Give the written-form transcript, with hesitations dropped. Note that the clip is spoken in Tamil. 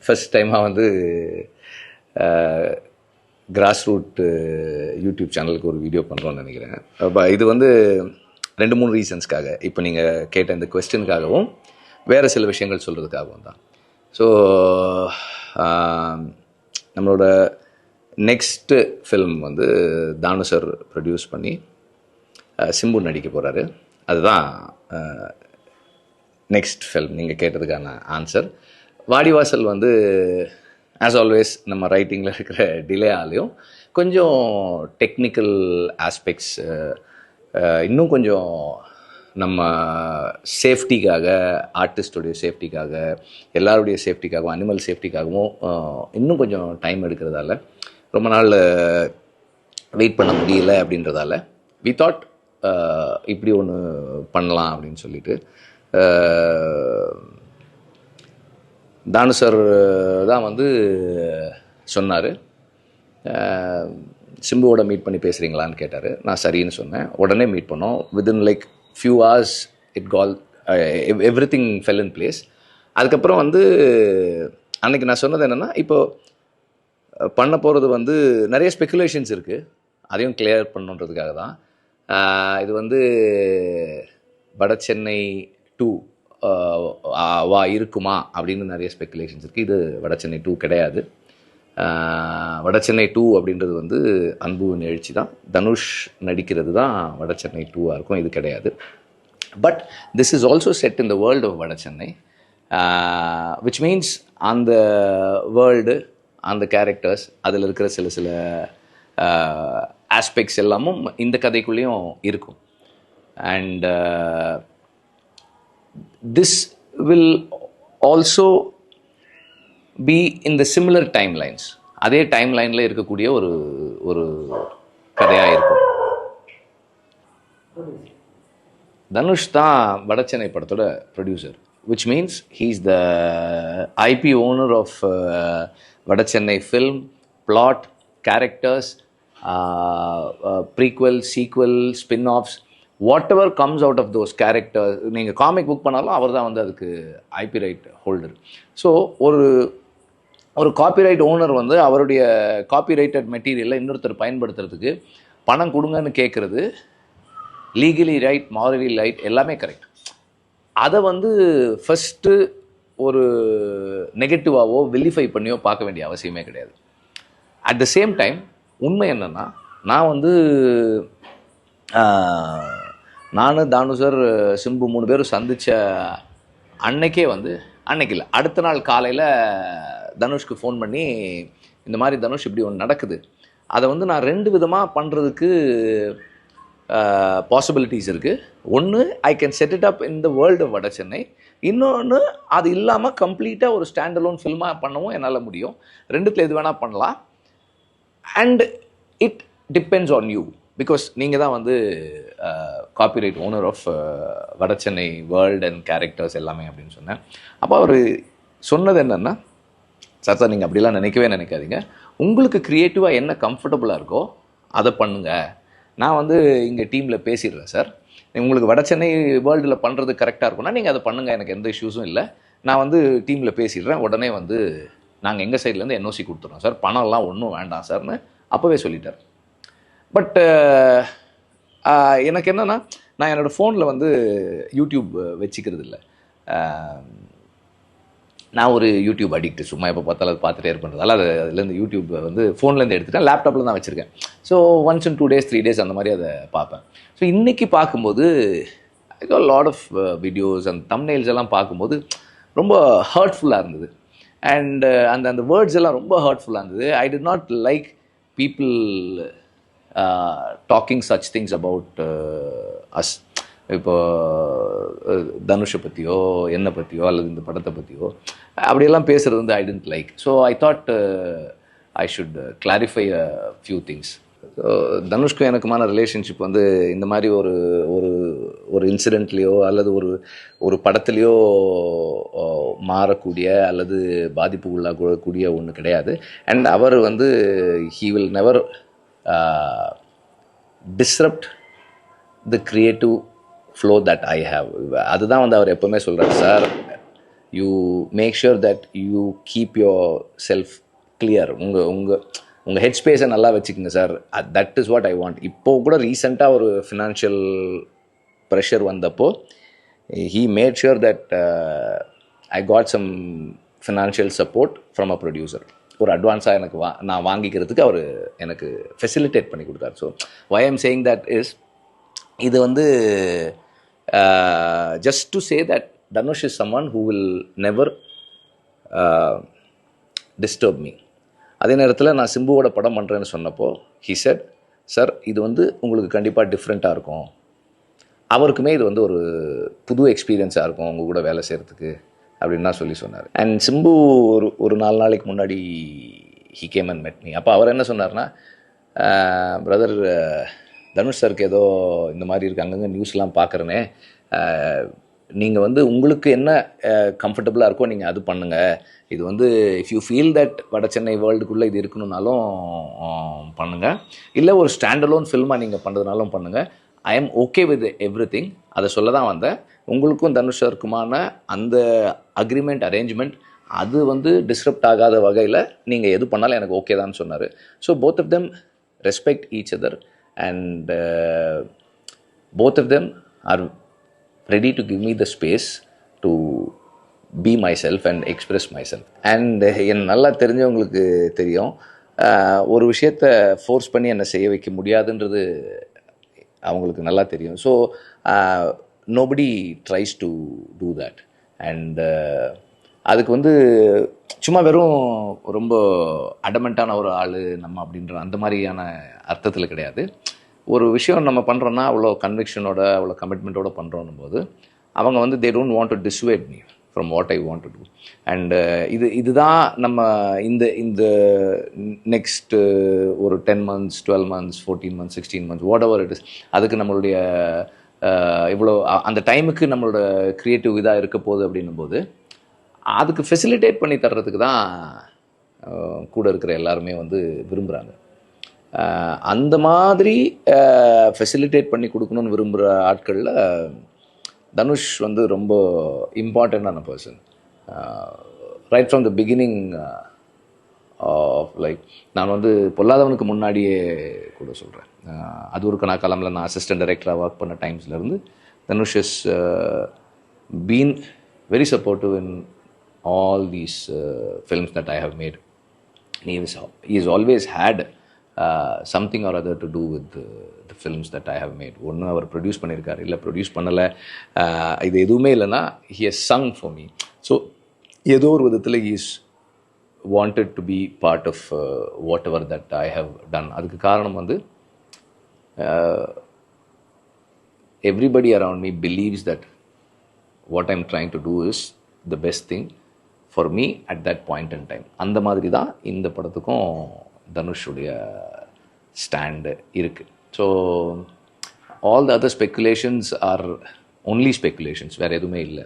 ஃபஸ்ட் டைமாக வந்து கிராஸ் ரூட் யூடியூப் சேனலுக்கு ஒரு வீடியோ பண்ணுறோன்னு நினைக்கிறேன். இது வந்து 2-3 ரீசன்ஸ்க்காக, இப்போ நீங்கள் கேட்ட இந்த கொஸ்டினுக்காகவும் வேறு சில விஷயங்கள் சொல்கிறதுக்காகவும் தான். ஸோ நம்மளோட நெக்ஸ்ட்டு ஃபில்ம் வந்து தானு சார் ப்ரொடியூஸ் பண்ணி சிம்பு நடிக்க போகிறாரு. அதுதான் நெக்ஸ்ட் ஃபில்ம். நீங்கள் கேட்டதுக்கான ஆன்சர். வாடிவாசல் வந்து ஆஸ் ஆல்வேஸ் நம்ம ரைட்டிங்கில் இருக்கிற டிலே ஆலையும் கொஞ்சம் டெக்னிக்கல் ஆஸ்பெக்ட்ஸ் இன்னும் கொஞ்சம் நம்ம சேஃப்டிக்காக, ஆர்டிஸ்டோடைய சேஃப்டிக்காக, எல்லாருடைய சேஃப்டிக்காகவும், அனிமல் சேஃப்டிக்காகவும் இன்னும் கொஞ்சம் டைம் எடுக்கிறதால, ரொம்ப நாள் வெயிட் பண்ண முடியல அப்படின்றதால வி தாட் இப்படி ஒன்று பண்ணலாம் அப்படின்னு சொல்லிட்டு தானு சார் தான் வந்து சொன்னார். சிம்புவோட மீட் பண்ணி பேசுகிறீங்களான்னு கேட்டார். நான் சரின்னு சொன்னேன். உடனே மீட் பண்ணோம். Within like few hours it all everything fell in place. அதுக்கப்புறம் வந்து அன்றைக்கி நான் சொன்னது என்னென்னா, இப்போது பண்ண போகிறது வந்து நிறைய ஸ்பெக்குலேஷன்ஸ் இருக்குது, அதையும் கிளியர் பண்ணுன்றதுக்காக தான். இது வந்து வட சென்னை 2 இருக்குமா அப்படின்னு நிறைய ஸ்பெக்குலேஷன்ஸ் இருக்குது. இது வட சென்னை 2 கிடையாது. வட சென்னை 2 அப்படின்றது வந்து அன்புவின் எழுச்சி தான். தனுஷ் நடிக்கிறது தான் வட சென்னை 2 இருக்கும். இது கிடையாது. But this is also set in the world of Vada Chennai, which means அந்த வேர்ல்டு, அந்த கேரக்டர்ஸ், அதில் இருக்கிற சில ஆஸ்பெக்ட்ஸ் எல்லாமும் இந்த கதைக்குள்ளேயும் இருக்கும். And this will also be in the similar timelines. அதே டைம் லைனில் இருக்கக்கூடிய ஒரு கதையாக இருக்கும். தனுஷ் தான் வடச்சென்னை படத்தோட producer, which means he is the IP owner of Vadachennai film, plot, characters, prequel, sequel, spin-offs, whatever comes out of those characters. நீங்கள் காமிக் புக் பண்ணாலும் அவர் தான் வந்து அதுக்கு ஐபி ரைட் ஹோல்டர். ஸோ ஒரு காப்பிரைட் ஓனர் வந்து அவருடைய காப்பிரைட்டட் மெட்டீரியலை இன்னொருத்தர் பயன்படுத்துறதுக்கு பணம் கொடுங்கன்னு கேட்குறது லீகலி ரைட், மாரலி ரைட், எல்லாமே கரெக்ட். அதை வந்து ஃபஸ்ட்டு ஒரு நெகட்டிவாவோ வெலிஃபை பண்ணியோ பார்க்க வேண்டிய அவசியமே கிடையாது. அட் த சேம் டைம் உண்மை என்னென்னா, நான் வந்து நான், தானு சார், சிம்பு 3 பேரும் சந்தித்த அன்னைக்கே வந்து, அன்னைக்கு இல்லை, அடுத்த நாள் காலையில் தனுஷ்க்கு ஃபோன் பண்ணி, இந்த மாதிரி தனுஷ் இப்படி ஒன்று நடக்குது, அதை வந்து நான் 2 விதமாக பண்ணுறதுக்கு பாசிபிலிட்டிஸ் இருக்குது. ஒன்று, I can set it up in the world of Vada Chennai. இன்னொன்று, அது இல்லாமல் கம்ப்ளீட்டாக ஒரு ஸ்டாண்ட் அலோன் ஃபில்மாக பண்ணவும் என்னால் முடியும். 2த்தில் எது வேணால் பண்ணலாம். And it depends on you, because நீங்கள் தான் வந்து copyright owner of Vada Chennai world and characters எல்லாமே அப்படின்னு சொன்னேன். அப்போ அவர் சொன்னது என்னென்னா, சார் நீங்கள் அப்படிலாம் நினைக்கவே நினைக்காதீங்க, உங்களுக்கு க்ரியேட்டிவாக என்ன கம்ஃபர்டபுளாக இருக்கோ அதை பண்ணுங்கள், நான் வந்து இங்கே டீமில் பேசிடுறேன் சார், உங்களுக்கு வட சென்னை வேர்ல்டில் பண்ணுறது கரெக்டாக இருக்கும்னா நீங்கள் அதை பண்ணுங்கள், எனக்கு எந்த இஷ்யூஸும் இல்லை, நான் வந்து டீமில் பேசிடுறேன், உடனே வந்து நாங்கள் எங்கள் சைட்லேருந்து என்ஓசி கொடுத்துட்றோம் சார், பணம்லாம் ஒன்றும் வேண்டாம் சார்னு அப்போவே சொல்லிட்டார். பட் எனக்கு என்னென்னா, நான் என்னோடய ஃபோனில் வந்து யூடியூப் வச்சுக்கிறது இல்லை. நான் ஒரு யூடியூப் அடிக்ட், சும்மா எப்போ பார்த்தாலும் அது பார்த்துட்டே இருப்பேன்றதால அதுலேருந்து யூடியூப் வந்து ஃபோன்லேருந்து எடுத்துட்டேன், லேப்டாப்பில் தான் வச்சுருக்கேன். So once in 2 days 3 days அந்த மாதிரி அதை பார்ப்பேன். ஸோ இன்றைக்கி பார்க்கும்போது I got lot of videos and thumbnails எல்லாம் பார்க்கும்போது ரொம்ப ஹர்ட்ஃபுல்லாக இருந்தது. அண்ட் அந்த வேர்ட்ஸ் எல்லாம் ரொம்ப ஹர்ட்ஃபுல்லாக இருந்தது. I did not like people talking such things about us. இப்போ தனுஷை பற்றியோ, என்னை பற்றியோ, அல்லது இந்த படத்தை பற்றியோ அப்படியெல்லாம் பேசுகிறது வந்து I tend like. So I thought I should clarify a few things. So தனுஷ்க்கும் எனக்குமான ரிலேஷன்ஷிப் வந்து இந்த மாதிரி ஒரு இன்சிடெண்ட்லேயோ அல்லது ஒரு படத்துலேயோ மாறக்கூடிய அல்லது பாதிப்பு உள்ளாகக்கூடிய ஒன்று கிடையாது. அண்ட் அவர் வந்து he will never disrupt the creative flow that I have. அதுதான் வந்து அவர் எப்போவுமே சொல்கிறார், sir you make sure that you keep yourself clear. உங்கள் ஹெட் ஸ்பேஸை நல்லா வச்சுக்கோங்க sir. That is what I want. இப்போது கூட ரீசெண்டாக ஒரு ஃபினான்ஷியல் ப்ரெஷர் வந்தப்போ he made sure that I got some financial support from a producer. ஒரு அட்வான்ஸாக எனக்கு நான் வாங்கிக்கிறதுக்கு அவர் எனக்கு ஃபெசிலிட்டேட் பண்ணி கொடுத்தாரு. So why I'm saying that is, இது வந்து just to say that Dhanush is someone who will never disturb me. அதே நேரத்தில் நான் சிம்புவோட படம் பண்ணுறேன்னு சொன்னப்போ he said, சார் இது வந்து உங்களுக்கு கண்டிப்பாக டிஃப்ரெண்ட்டாக இருக்கும், அவருக்குமே இது வந்து ஒரு புது எக்ஸ்பீரியன்ஸாக இருக்கும் உங்கள் கூட வேலை செய்கிறதுக்கு அப்படின்னு தான் சொன்னார். அண்ட் சிம்பு ஒரு 4 நாளைக்கு முன்னாடி he came and met me. அப்போ அவர் என்ன சொன்னார்னா, பிரதர் தனுஷ் சாருக்கு ஏதோ இந்த மாதிரி இருக்குது, அங்கங்கே நியூஸ்லாம் பார்க்குறேனே, நீங்கள் வந்து உங்களுக்கு என்ன கம்ஃபர்டபுளாக இருக்கோ நீங்கள் அது பண்ணுங்கள். இது வந்து இஃப் யூ ஃபீல் தட் வட சென்னை வேர்ல்டுக்குள்ளே இது இருக்கணுன்னாலும் பண்ணுங்கள், இல்லை ஒரு ஸ்டாண்டலோன் ஃபில்மாக நீங்கள் பண்ணுறதுனாலும் பண்ணுங்கள். I am okay with every thing. அதை சொல்ல தான் வந்தேன். உங்களுக்கும் தனுஷருக்குமான அந்த அக்ரிமெண்ட் அரேஞ்ச்மெண்ட் அது வந்து டிஸ்டர்ப்ட் ஆகாத வகையில் நீங்கள் எது பண்ணாலும் எனக்கு ஓகே தான் சொன்னார். So both of them respect each other and both of them are ready to give me the space to be myself and express myself. And என் நல்லா தெரிஞ்சவங்களுக்கு தெரியும், ஒரு விஷயத்தை ஃபோர்ஸ் பண்ணி என்னை செய்ய வைக்க முடியாதுன்றது அவங்களுக்கு நல்லா தெரியும். So nobody tries to do that. And அதுக்கு வந்து சும்மா வெறும் ரொம்ப அடமெண்ட்டான ஒரு ஆள் நம்ம அப்படின்ற அந்த மாதிரியான அர்த்தத்தில் கிடையாது. ஒரு விஷயம் நம்ம பண்ணுறோன்னா அவ்வளோ கன்விக்ஷனோட அவ்வளோ கமிட்மெண்ட்டோட பண்ணுறோன்னும் போது அவங்க வந்து they don't want to dissuade me from what I want to do. And இதுதான் நம்ம இந்த நெக்ஸ்ட்டு ஒரு 10 months 12 months 14 months 16 months what ever it is, அதுக்கு நம்மளுடைய இவ்வளோ அந்த டைமுக்கு நம்மளோட க்ரியேட்டிவ் இதாக இருக்க போகுது அப்படின்னும் போது அதுக்கு ஃபெசிலிட்டேட் பண்ணி தர்றதுக்கு தான் கூட இருக்கிற எல்லாருமே வந்து விரும்புகிறாங்க. அந்த மாதிரி ஃபெசிலிட்டேட் பண்ணி கொடுக்கணுன்னு விரும்புகிற ஆட்களில் தனுஷ் வந்து ரொம்ப இம்பார்ட்டண்ட்டான person. Right from the beginning of like, நான் வந்து பொல்லாதவனுக்கு முன்னாடியே கூட சொல்கிறேன், அது ஒரு கணக்காலமில் நான் அசிஸ்டன்ட் டைரக்டராக ஒர்க் பண்ண டைம்ஸ்லேருந்து Dhanush is been very supportive in all these films that I have made. he is always had something or other to do with the films that I have made. ஒன்று அவர் ப்ரொடியூஸ் பண்ணியிருக்காரு, இல்லை ப்ரொடியூஸ் பண்ணலை, இது எதுவுமே இல்லைன்னா he has sung for me. So ஏதோ ஒரு விதத்தில் he is wanted to be part of whatever that I have done. அதுக்கு காரணம் வந்து everybody around me believes that what I'm trying to do is the best thing for me at that point in time. அந்த மாதிரி தான் இந்த படத்துக்கும் தனுஷுடைய ஸ்டாண்டு இருக்குது. So all the other speculations R only speculations, வேறு எதுவுமே இல்லை.